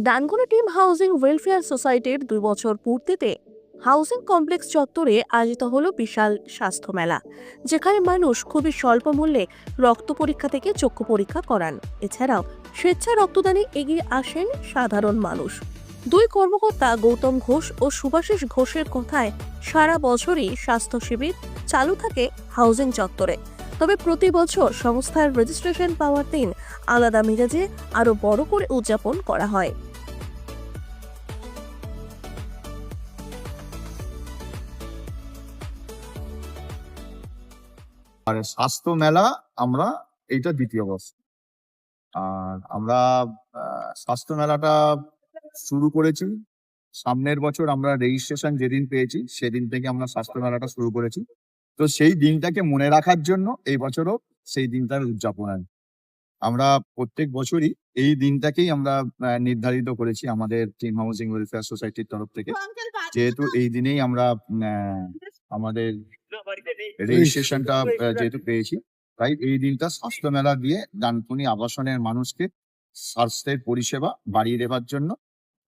Dankuni team housing welfare সোসাইটির 2 বছর পূর্তিতে housing complex চত্বরে আয়োজিত হলো বিশাল স্বাস্থ্য মেলা, যেখানে মানুষ খুবই স্বল্প মূল্যে রক্ত পরীক্ষা থেকে চক্ষু পরীক্ষা করান। এছাড়াও স্বেচ্ছা রক্তদানে এগিয়ে আসেন সাধারণ মানুষ। দুই কর্মকর্তা গৌতম ঘোষ ও সুভাষিস ঘোষের কথায় সারা বছরই স্বাস্থ্য শিবির চালু থাকে হাউজিং চত্বরে। তবে প্রতি বছর সংস্থার রেজিস্ট্রেশন পাওয়ার দিন আলাদা মেজাজে আরো বড় করে উদযাপন করা হয়। আর স্বাস্থ্য মেলা আমরা এইটা দ্বিতীয় বর্ষ। আর আমরা স্বাস্থ্য মেলাটা শুরু করেছি সামনের বছর। আমরা রেজিস্ট্রেশন যেদিন পেয়েছি সেদিন থেকে আমরা স্বাস্থ্য মেলাটা শুরু করেছি। তো সেই দিনটাকে মনে রাখার জন্য এই বছরও সেই দিনটার উদযাপন হয়। আমরা প্রত্যেক বছরই এই দিনটাকেই আমরা নির্ধারিত করেছি আমাদের টিম হাউজিং ওয়েলফেয়ার সোসাইটির তরফ থেকে, যেহেতু এই দিনেই আমরা আমাদের রেজিস্ট্রেশনটা যেহেতু পেয়েছি, তাই এই দিনটা স্বাস্থ্য মেলা দিয়ে ডানকুনি আবাসনের মানুষকে স্বাস্থ্যের পরিষেবা বাড়িয়ে দেওয়ার জন্য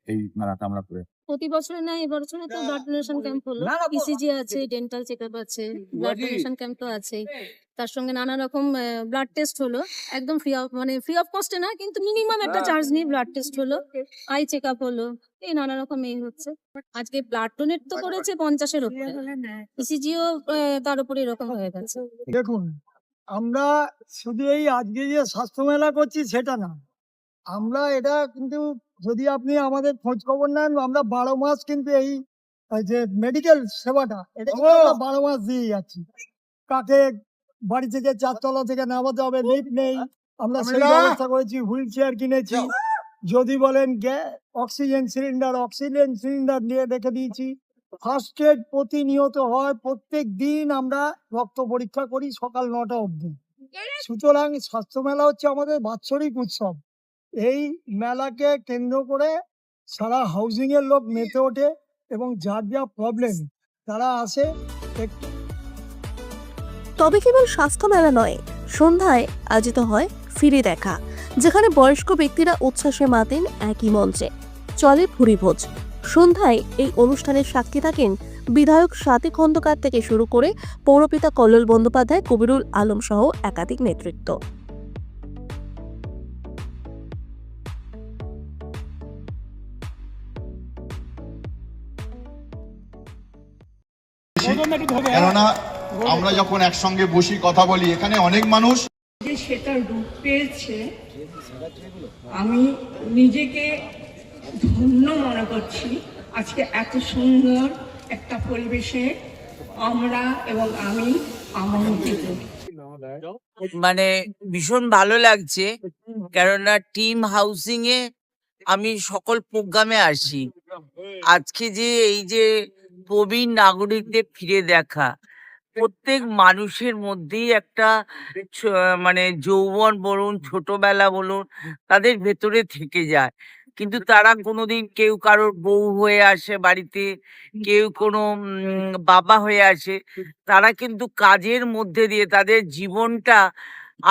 এই মেলাটা আমরা করে। প্রতি বছরে না, এবছরে তো ব্লাড ডোনেশন ক্যাম্প হলো, ইসিজি আছে, ডেন্টাল চেকআপ আছে, ব্লাড ডোনেশন ক্যাম্প তো আছে। তার সঙ্গে নানা রকম ব্লাড টেস্ট হলো, একদম ফ্রি অফ কস্টে না, কিন্তু মিনিমাম একটা চার্জ নিয়ে ব্লাড টেস্ট হলো, আই চেকআপ হলো, এই নানা রকম এই হচ্ছে। আজকে ব্লাড ডোনেট তো করেছে 50-এর উপরে, ইসিজিও তার উপরে এরকম হয়ে গেছে। দেখুন, আমরা শুধু এই আজকে যে স্বাস্থ্য মেলা করছি সেটা না, আমরা এটা কিন্তু যদি আপনি আমাদের খোঁজ খবর নেন, আমরা 12 মাস কিন্তু এই যে মেডিকেল সেবাটা এটা কিন্তু আমরা 12 মাস দিয়ে যাচ্ছি। কাকে বাড়ি থেকে 4 তলা থেকে নামাতে হবে, লিফট নেই, আমরা সেই ব্যবস্থা করেছি, হুইল চেয়ার কিনেছি। যদি বলেন অক্সিজেন সিলিন্ডার নিয়ে রেখে দিয়েছি। ফার্স্ট এড প্রতিনিয়ত হয়, প্রত্যেক দিন আমরা রক্ত পরীক্ষা করি সকাল 9টা অবধি। সুতরাং স্বাস্থ্য মেলা হচ্ছে আমাদের বাৎসরিক উৎসব। এই মেলাকে কেন্দ্র করে সারা হাউজিং এর লোক মেতে ওঠে এবং যার যা প্রবলেম তারা আসে। তবে কেবল স্বাস্থ্য মেলা নয়, সন্ধ্যায় আয়োজিত হয় ফিরে দেখা, যেখানে বয়স্ক ব্যক্তিরা উচ্ছ্বাসে মাতেন একই মঞ্চে। চলে ভুরিভোজ। সন্ধ্যায় এই অনুষ্ঠানের সাক্ষী থাকেন বিধায়ক স্বাতী খন্দকার থেকে শুরু করে পৌরপিতা কল্লোল বন্দ্যোপাধ্যায়, কবিরুল আলম সহ একাধিক নেতৃত্ব। কেননা আমরা যখন একসঙ্গে বসি কথা বলি, এখানে অনেক মানুষ সেটা রূপ পেয়েছে। আমি নিজেকে ধন্য মনে করছি আজকে এত সুন্দর একটা পরিবেশে আমরা এবং আমি আমন্ত্রিত। মানে ভীষণ ভালো লাগছে, কেননা টিম হাউসিং এ আমি সকল প্রোগ্রামে আসি। আজকে যে এই যে প্রবীণ নাগরিকদের ফিরে দেখা, প্রত্যেক মানুষের মধ্যেই একটা মানে যৌবন বলুন, ছোটবেলা বলুন, তাদের ভেতরে থেকে যায়। কিন্তু তারা কোনোদিন কেউ কারোর বউ হয়ে আসে বাড়িতে, কেউ কোনো বাবা হয়ে আসে, তারা কিন্তু কাজের মধ্যে দিয়ে তাদের জীবনটা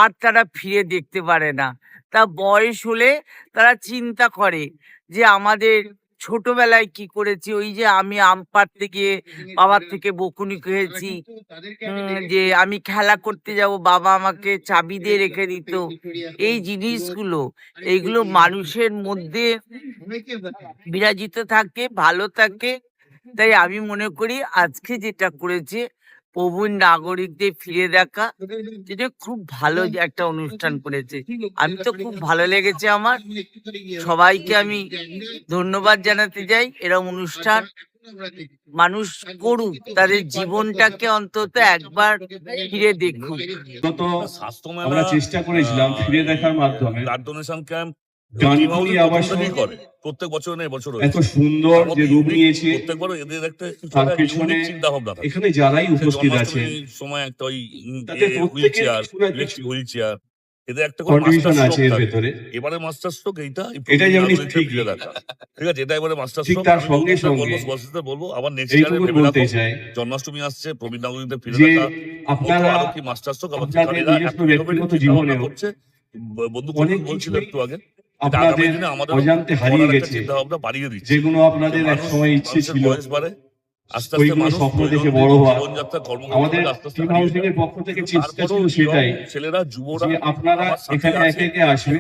আর তারা ফিরে দেখতে পারে না। তা বয়স হলে তারা চিন্তা করে যে আমাদের ছোটবেলায় কি করেছি। ওই যে আমি আম পাড়তে গিয়ে বাবার থেকে বকুনি খেয়েছি, যে আমি খেলা করতে যাব, বাবা আমাকে চাবি দিয়ে রেখে দিত। এই জিনিসগুলো, এইগুলো মানুষের মধ্যে বিরাজিত থাকে, ভালো থাকে। তাই আমি মনে করি আজকে যেটা করেছে প্রবীণ নাগরিকদের ফিরে দেখা, যেটা খুব ভালো একটা অনুষ্ঠান করেছে। আমি তো খুব ভালো লেগেছে আমার। সবাইকে আমি ধন্যবাদ জানাতে চাই। এরকম অনুষ্ঠান মানুষ করুক, তাদের জীবনটাকে অন্তত একবার ফিরে দেখুক। আমরা চেষ্টা করেছিলাম ফিরে দেখার মাধ্যমে ব্লাড ডোনেশন ক্যাম্প ডানকুনি আবাসন করে প্রত্যেক বছর না, এবছর এত সুন্দর যে রূপ নিয়েছে। প্রত্যেকবার এদের একটা তার পেছনে চিন্তা ভাবনা থাকে। এখানে যারাই উপস্থিত আছে সময় একটা ওই তাদের প্রত্যেকের হুইল চেয়ার, এদের একটা কন্ট্রিবিউশন আছে এর ভেতরে। এবারে মাস্টার স্ট্রোক এটা যেমন ঠিক দেখা, ঠিক আছে, এটা এবারে মাস্টার ঠিক স্ট্রোক। তার সঙ্গে সঙ্গে বলবো আবার নেক্সট এইটুকু বলতে চাই, জন্মাষ্টমী আসছে, প্রবীণ নাগরিকদের ফিরে যে দেখা, আপনারা আরো কি মাস্টার স্ট্রোক আবার আপনাদের নিজস্ব ব্যক্তিগত জীবনেও করছে। বন্ধু অনেক বলছিল কিছুই একটু আগে, আপনাদের অজান্তে হারিয়ে গেছে, চিন্তা ভাবনা বাড়িয়ে দিচ্ছে। যেগুলো আপনাদের এক সময় ইচ্ছে মানুষের ছিল, বয়স বাড়ে, আস্তে আস্তে ওইগুলো মানুষ স্বপ্ন দেখে দৈনন্দিন বড় হওয়া। জীবনযাত্রা কর্মক্ষেত্রে আমাদের আস্তে আস্তে টিম হারিয়ে হাউসিং এর পক্ষ থেকে চেষ্টা ছিল তারপরেও সেটাই, ছেলেরা যুবরা যে আপনারা আমার সাথে এখানে আছে, একে একে আসবে,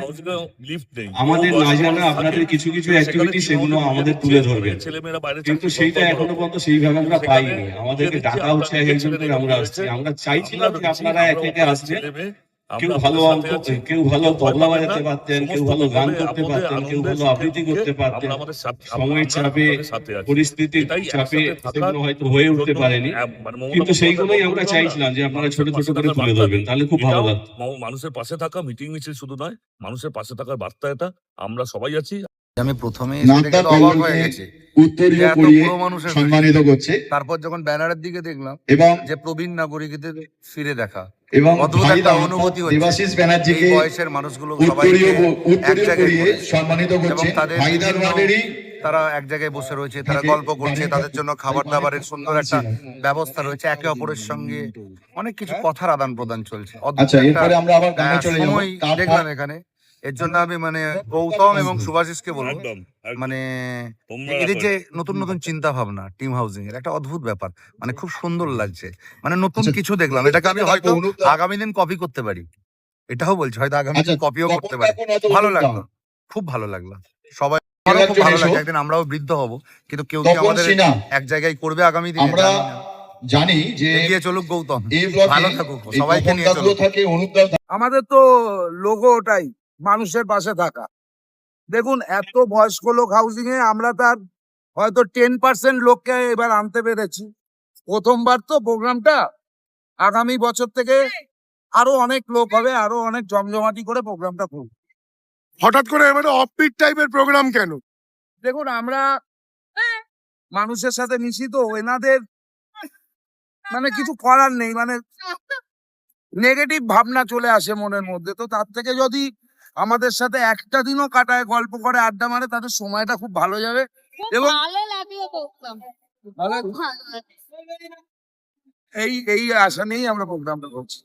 লিফট নেই, আমাদের বহু না বয়স্ক জানা মানুষ আপনাদের থাকে, কিছু কিছু সেখানে অ্যাক্টিভিটি team সেগুলো house আমাদের নিজে তুলে দিচ্ছে, ধরবেন, ছেলেমেয়েরা বাইরে কিন্তু চাকরি সেইটা করতে এখনো পারে। পর্যন্ত সেইভাবে আমরা সেখানে পাইনি। আমাদেরকে নিজে দিচ্ছে, ডাকা হচ্ছে আপনার এক ছেলে একজন করে, মেয়ে আমরা রয়েছে, আসছি। আমরা চাইছিলাম আমরা যে রয়েছি, আপনারা আমরা একে একে ওখানে আসবেন, ছেলে মেয়ে, কেউ আমরা ভালো আপনাদের অঙ্ক, সাথে আছি, কেউ ভালো কেউ ভয় তবলা পাবেন বাজাতে না, পারতেন, কেউ সমস্ত ভালো গান বিপদে করতে আপদে পারতেন, কেউ আনন্দে ভালো সুখে আবৃত্তি দুঃখে করতে পারতেন। আমরা আমাদের সাথে, সময়ের আমরা চাপে, আপনাদের সাথে আছি। পরিস্থিতির এটাই চাপে একসাথে থাকার সেগুলো হয়তো হয়ে উঠতে জন্য পারেনি, মানে মমতা কিন্তু সেইগুলোই বন্দ্যোপাধ্যায় আমরা বলবো চাইছিলাম যে আপনারা ছোট মানুষের ছোট পাশে করে থাকার তুলে বার্তা ধরবেন, দিই। তাহলে খুব ভালো এটাও লাগতো। মানুষের পাশে থাকা মিটিং মিছিল শুধু নয়, মানুষের পাশে থাকার বার্তা এটা, আমরা সবাই আছি। আমি প্রথমে নামটা অবাক হয়ে গেছি উত্তরীয় যে এত পরিয়ে বুড়ো মানুষের সম্মানিত করছে তারপর যখন ব্যানারের দিকে দেখলাম এবং যে প্রবীণ নাগরিকদের ফিরে দেখা, এবং অদ্ভুত ভাই একটা দাম অনুভূতি হচ্ছে। দেবাশিস এই ব্যানার্জিকে বয়সের মানুষগুলো উত্তরীয় সবাইকে এক জায়গায় পরিয়ে করেছে। সম্মানিত এবং করছে। তাদের ভাইদার বিভিন্ন- ওয়ার্ডেরই তারা এক জায়গায় বসে রয়েছে, তারা থাকে, গল্প করছে, বাড়ির তাদের জন্য খাবার বাড়ির দাবারের সুন্দর একটা ছিল। ব্যবস্থা রয়েছে, একে অপরের সঙ্গে অনেক কিছু কথার আদান প্রদান চলছে। অদ্ভুত আচ্ছা, একটা, এরপরে আমরা আবার গানে চলে যাবো। সময় তারপর- দেখলাম এখানে। এর জন্য আমি মানে গৌতম এবং সুভাষিসকে বলবো, একদম, একদম। মানে তোমরা এদের রাখো। যে নতুন নতুন চিন্তা ভাবনা টিম হাউসিং এর একটা অদ্ভুত ব্যাপার, মানে খুব সুন্দর লাগছে, মানে নতুন আচ্ছা, কিছু দেখলাম। এটাকে আমি হয়তো অনুপ- আগামী দিন কপি করতে পারি, এটাও বলছি, হয়তো আগামী আচ্ছা, দিন কপিও তপন করতে পারি। কাকু নয়তো ভালো অনুপ লাগলো, দা। খুব ভালো লাগলো। সবাই কেউ আমারও খুব একজন ভালো এসো। লাগছে, একদিন আমরাও বৃদ্ধ হব, কিন্তু কেউ কি তপন আমাদের সিনহা। এক জায়গায় করবে আগামী দিনে আমরা জানি না। জানি যে এগিয়ে চলুক গৌতম, এই ব্লকে ভালো থাকুক, এই সবাইকে তপন নিয়ে কাকুও চলুক। থাকে, অনুপ দাও থাকে। আমাদের তো লোগো ওটাই, মানুষের পাশে থাকা। দেখুন, এত বয়স্ক লোক হাউজিং এ আমরা তার হয়তো 10% লোককে এবার আনতে পেরেছি। প্রথমবার তো প্রোগ্রামটা, আগামী বছর থেকে আরো অনেক লোক হবে, আরো অনেক জমজমাটি করে প্রোগ্রামটা করব। হঠাৎ করে এবারে অফবিট টাইপের প্রোগ্রাম কেন? দেখুন, আমরা মানুষের সাথে মিশি তো, এনাদের মানে কিছু করার নেই, মানে নেগেটিভ ভাবনা চলে আসে মনের মধ্যে। তো তার থেকে যদি আমাদের সাথে একটা দিনও কাটায়, গল্প করে, আড্ডা মারে, তাদের সময়টা খুব ভালো যাবে। এবং ভালো লাগলো করতাম, ভালো- ভালো লাগলো। এই আশা নিয়েই আমরা প্রোগ্রামটা করছি।